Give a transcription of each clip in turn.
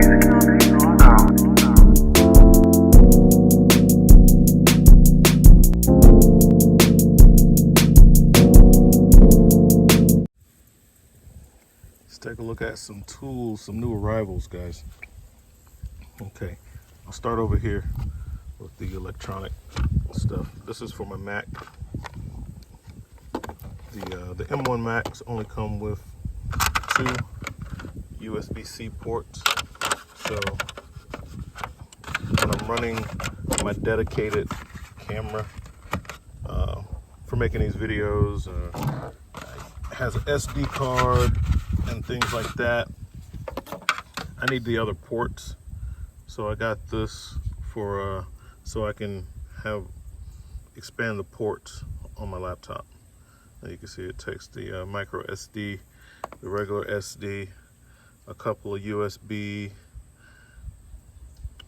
Let's take a look at some tools, some new arrivals, guys. Okay, I'll start over here with the electronic stuff. This is for my Mac. The M1 Macs only come with 2 USB-C ports. So when I'm running my dedicated camera for making these videos, it has an SD card and things like that, I need the other ports. So I got this for so I can expand the ports on my laptop. And you can see it takes the micro SD, the regular SD, a couple of USB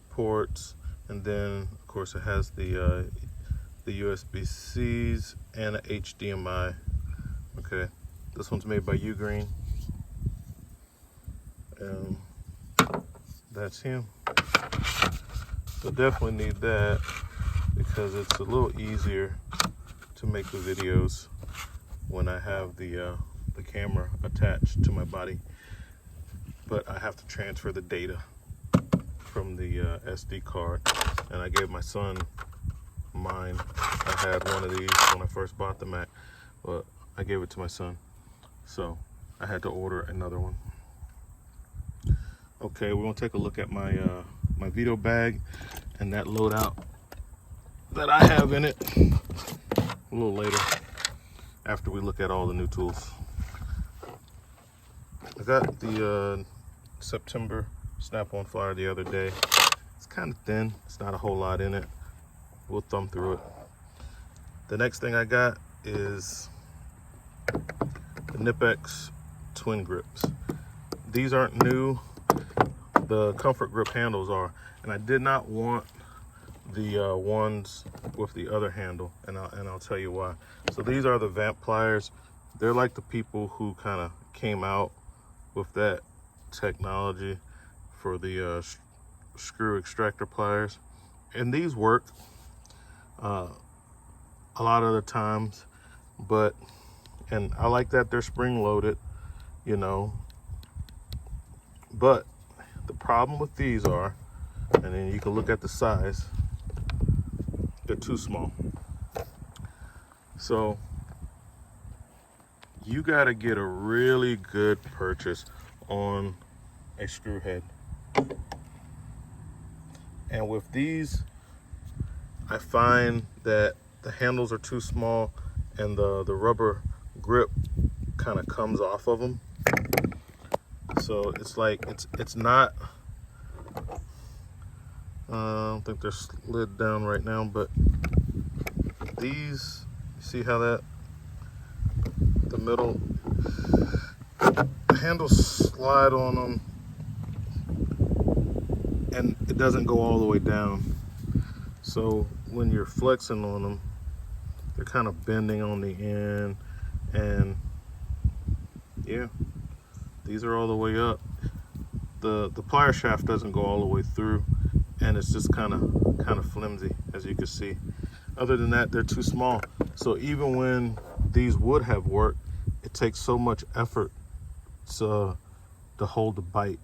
ports, and then of course it has the USB-Cs and a HDMI. Okay, this one's made by Ugreen. That's him. So definitely need that because it's a little easier to make the videos when I have the camera attached to my body, but I have to transfer the data from the SD card. And I gave my son mine. I had one of these when I first bought the Mac, but I gave it to my son, so I had to order another one. Okay, we're gonna take a look at my my Vito bag and that loadout that I have in it a little later, after we look at all the new tools. I got the September snap-on flyer the other day. It's kind of thin, it's not a whole lot in it. We'll thumb through it. The next thing I got is the Nipex twin grips. These aren't new, the comfort grip handles are, and I did not want the ones with the other handle, and I'll tell you why. So these are the vamp pliers. They're like the people who kind of came out with that technology for the screw extractor pliers, and these work a lot of the times, and I like that they're spring loaded, you know, but the problem with these are, and then you can look at the size, they're too small. So you got to get a really good purchase on a screw head. And with these, I find that the handles are too small and the rubber grip kind of comes off of them. So it's like, it's not, I don't think they're slid down right now, but these, you see how that, the middle, the handles slide on them and it doesn't go all the way down. So when you're flexing on them, they're kind of bending on the end, and yeah, these are all the way up. The plier shaft doesn't go all the way through, and it's just kind of flimsy, as you can see. Other than that, they're too small. So even when these would have worked, it takes so much effort to hold the bite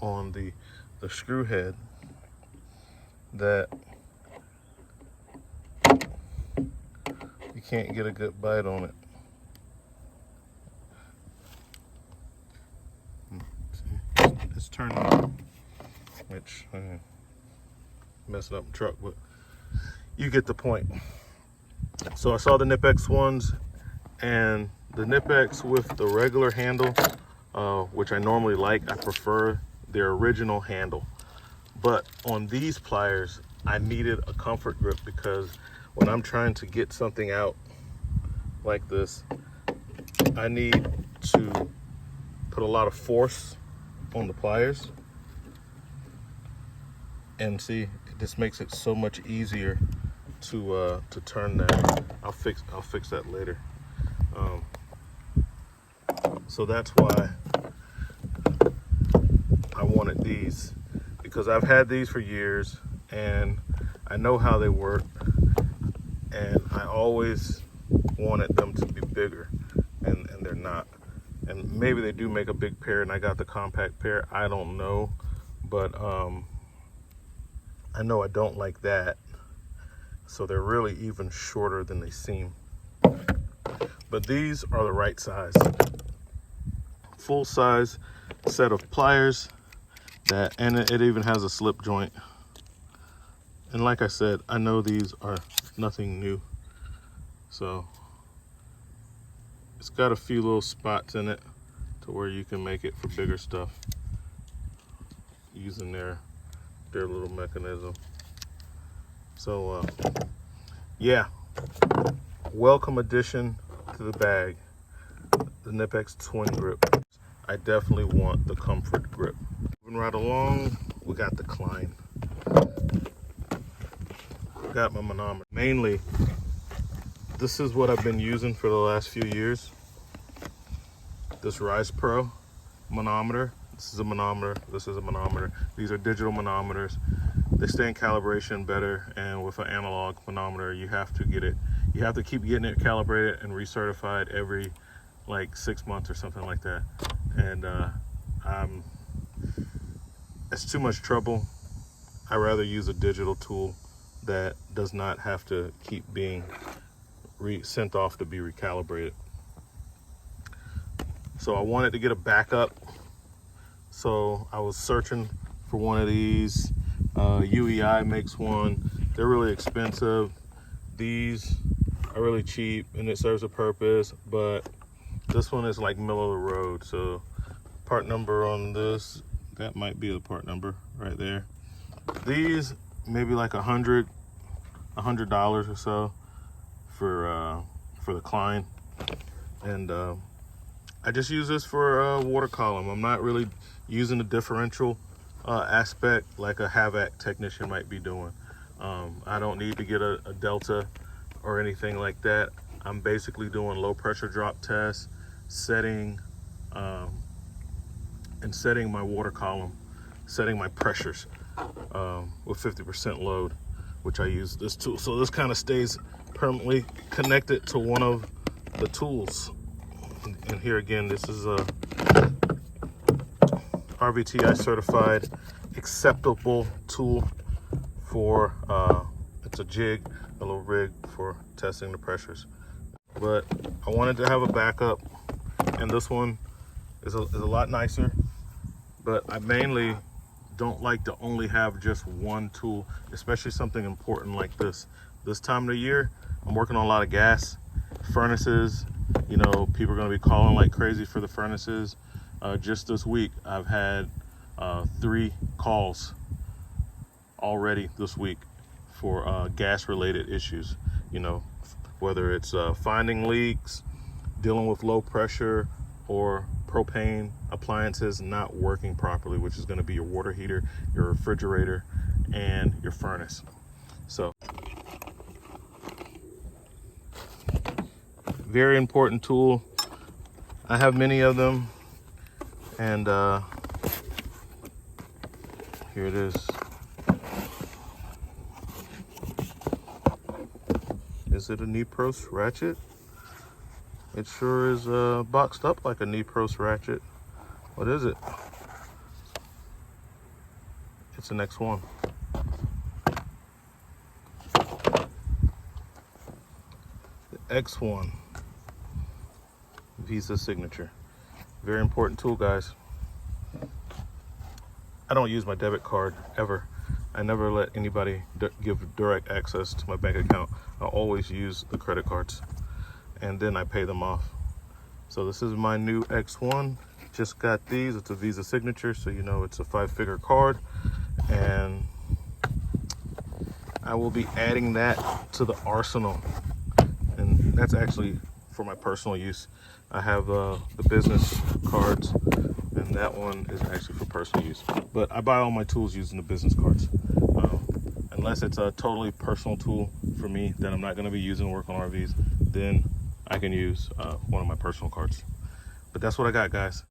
on the screw head that you can't get a good bite on it. It's turned on, which messed up the truck, but you get the point. So I saw the Nipex ones, and the Nipex with the regular handle, which I normally like. I prefer their original handle, but on these pliers I needed a comfort grip, because when I'm trying to get something out like this, I need to put a lot of force on the pliers, and see, it just makes it so much easier to turn that. I'll fix that later. So that's why I wanted these because I've had these for years and I know how they work, and I always wanted them to be bigger, and they're not. And maybe they do make a big pair and I got the compact pair, I don't know, but I know I don't like that. So they're really even shorter than they seem. But these are the right size. Full size set of pliers, and it even has a slip joint. And like I said, I know these are nothing new. So it's got a few little spots in it to where you can make it for bigger stuff using their little mechanism. So yeah, welcome addition to the bag, the Knipex twin grip. I definitely want the comfort grip. Moving right along, we got the Kline. Got my manometer. Mainly, this is what I've been using for the last few years. This Rise Pro manometer. This is a manometer. This is a manometer. These are digital manometers. They stay in calibration better, and with an analog manometer, you have to get it. You have to keep getting it calibrated and recertified every like 6 months or something like that. And it's too much trouble. I rather use a digital tool that does not have to keep being sent off to be recalibrated. So I wanted to get a backup. So I was searching for one of these. UEI makes one. They're really expensive. These are really cheap and it serves a purpose, but this one is like middle of the road. So part number on this, that might be the part number right there. These maybe like $100 or so for the Kline, and I just use this for a water column. I'm not really using the differential aspect like a HVAC technician might be doing. I don't need to get a delta or anything like that. I'm basically doing low pressure drop tests, setting setting my water column, setting my pressures with 50% load, which I use this tool. So this kind of stays permanently connected to one of the tools. And here again, this is a RVTI certified acceptable tool for it's a jig, a little rig for testing the pressures. But I wanted to have a backup, and this one is a lot nicer. But I mainly don't like to only have just one tool, especially something important like this. This time of the year, I'm working on a lot of gas furnaces. You know, people are going to be calling like crazy for the furnaces. Just this week, I've had 3 calls already this week for gas-related issues. You know, whether it's finding leaks, dealing with low pressure, or propane appliances not working properly, which is going to be your water heater, your refrigerator, and your furnace. So very important tool. I have many of them, and here it is. Is it a Nipex ratchet? It sure is boxed up like a Nipex ratchet. What is it? It's an X1. The X1 Visa signature. Very important tool, guys. I don't use my debit card ever. I never let anybody give direct access to my bank account. I always use the credit cards, and then I pay them off. So this is my new X1. Just got these. It's a Visa signature, so you know it's a 5-figure card, and I will be adding that to the arsenal. And that's actually for my personal use. I have the business cards, and that one is actually for personal use. But I buy all my tools using the business cards. Unless it's a totally personal tool for me that I'm not going to be using to work on RVs, then I can use one of my personal cards. But that's what I got, guys.